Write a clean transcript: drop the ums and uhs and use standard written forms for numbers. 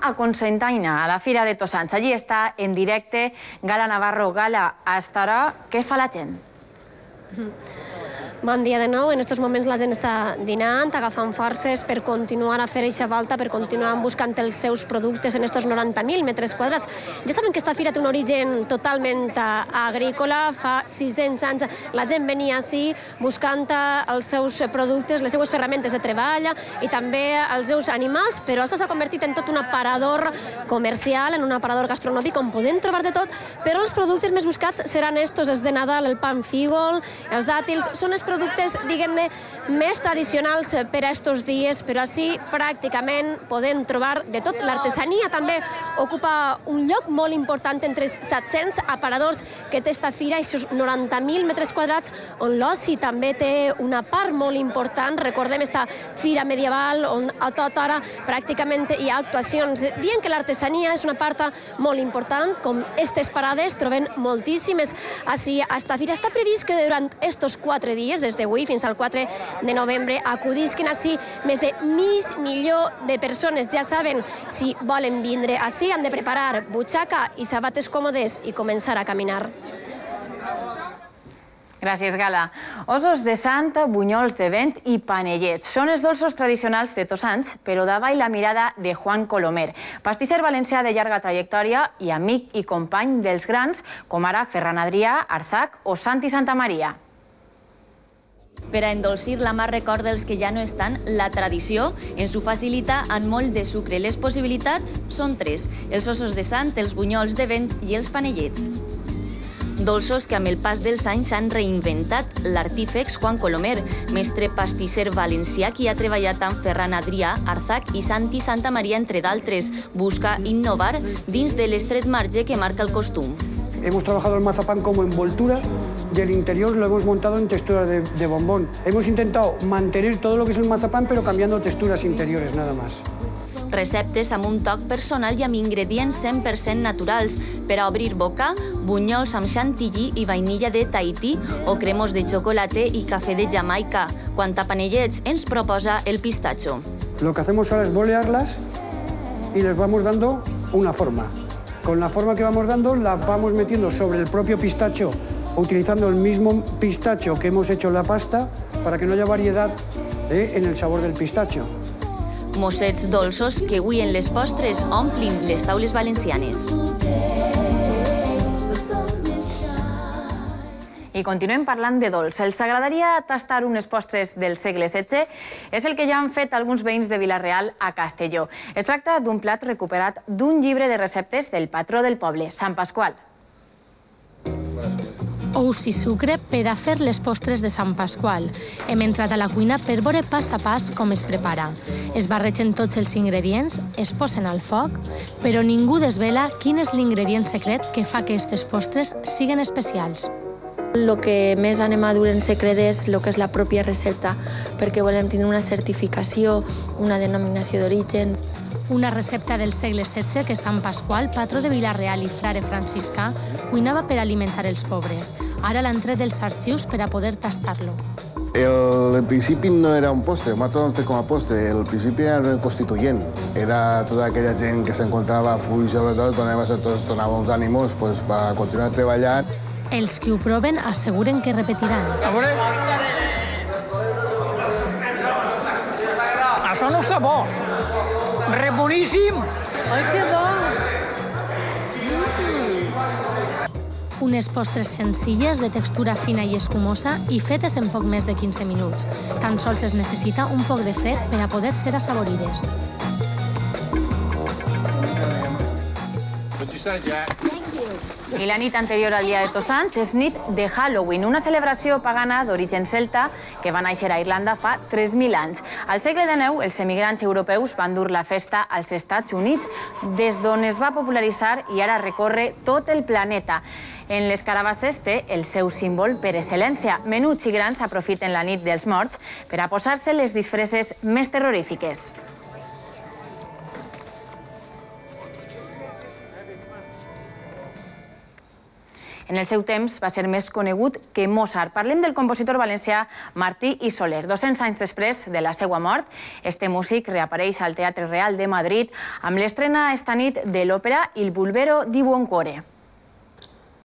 a Cocentaina, a la Fira de Tots Sants. Allí està en directe Gala Navarro. Gala, a esta hora, què fa la gent? Bon dia de nou. En aquests moments la gent està dinant, agafant forces per continuar a fer eixa volta, per continuar buscant els seus productes en aquests 90.000 metres quadrats. Ja saben que aquesta fira té un origen totalment agrícola. Fa 600 anys la gent venia així buscant els seus productes, les seues ferramentes de treball i també els seus animals, però això s'ha convertit en tot un aparador comercial, en un aparador gastronòmic on podem trobar de tot, però els productes més buscats seran estos, els de Nadal, el pa amb fígol, els dàtils, són els productes, diguem-ne, més tradicionals per a estos dies, però així pràcticament podem trobar de tot. L'artesania també ocupa un lloc molt important entre els 700 aparadors que té esta fira, aquests 90.000 metres quadrats, on l'oci també té una part molt important. Recordem esta fira medieval on a tota hora pràcticament hi ha actuacions. Dient que l'artesania és una part molt important, com aquestes parades trobem moltíssimes així a esta fira. Està previst que durant estos 4 dies, des d'avui fins al 4 de novembre, acudisquen així més de mig milió de persones. Ja saben, si volen vindre així, han de preparar butxaca i sabates còmodes i començar a caminar. Gràcies, Gala. Ossos de sant, bunyols de vent i panellets. Són els dolços tradicionals de Tots Sants, però davall la mirada de Juan Colomer, pastisser valencià de llarga trajectòria i amic i company dels grans, com ara Ferran Adrià, Arzac o Santi Santamaria. Per a endolcir l'amarg record dels que ja no estan, la tradició ens ho facilita amb molt de sucre. Les possibilitats són 3, els ossos de sant, els bunyols de vent i els panellets. Dolços que amb el pas dels anys s'han reinventat. L'artífex Juan Colomer, mestre pastisser valencià qui ha treballat amb Ferran Adrià, Arzac i Santi Santamaria, entre d'altres, busca innovar dins de l'estret marge que marca el costum. Hemos trabajado el mazapán como envoltura y el interior lo hemos montado en textura de bombón. Hemos intentado mantener todo lo que es el mazapán, pero cambiando texturas interiores, nada más. Receptes amb un toc personal i amb ingredients 100% naturals. Per a obrir boca, bunyols amb chantilly i vainilla de Tahití o cremos de xocolate i cafè de Jamaica. Quant a panellets, ens proposa el pistacho. Lo que hacemos ahora es bolearlas y les vamos dando una forma. Con la forma que vamos dando, la vamos metiendo sobre el propio pistacho, utilizando el mismo pistacho que hemos hecho en la pasta, para que no haya variedad en el sabor del pistacho. Mossets dolços que avui en les postres omplin les taules valencianes. I continuem parlant de dolç. Els agradaria tastar unes postres del segle XVI? És el que ja han fet alguns veïns de Vila-real a Castelló. Es tracta d'un plat recuperat d'un llibre de receptes del patró del poble, Sant Pasqual. Ous i sucre per a fer les postres de Sant Pasqual. Hem entrat a la cuina per veure pas a pas com es prepara. Es barregen tots els ingredients, es posen al foc, però ningú desvela quin és l'ingredient secret que fa que aquestes postres siguin especials. El que més anem a dur en secret és el que és la pròpia recepta, perquè volem tenir una certificació, una denominació d'origen. Una recepta del segle XVI que Sant Pasqual, patró de Vila-real i frare franciscà, cuinava per alimentar els pobres. Ara l'han tret dels arxius per a poder tastar-lo. El principi no era un postre, nosaltres ho hem fet com a postre. El principi era constituent. Era tota aquella gent que s'encontrava full, sobretot, tots donava uns ànimos per continuar treballant. Els que ho proven asseguren que repetiran. Això no està bo. Boníssim! Oi, que bo! Unes postres senzilles, de textura fina i escumosa i fetes en poc més de 15 minuts. Tan sols es necessita un poc de fred per a poder ser assaborides. I la nit anterior al dia de Tots Sants és nit de Halloween, una celebració pagana d'origen celta que va néixer a Irlanda fa 3.000 anys. Al segle XIX, els emigrants europeus van dur la festa als Estats Units, des d'on es va popularitzar i ara recorre tot el planeta. En les carabasses té el seu símbol per excel·lència. Menuts i grans aprofiten la nit dels morts per a posar-se les disfresses més terrorífiques. En el seu temps va ser més conegut que Mozart. Parlem del compositor valencià Martí i Soler. 200 anys després de la seva mort, este músic reapareix al Teatre Real de Madrid amb l'estrena esta nit de l'òpera Il Bulbero di Buoncuore.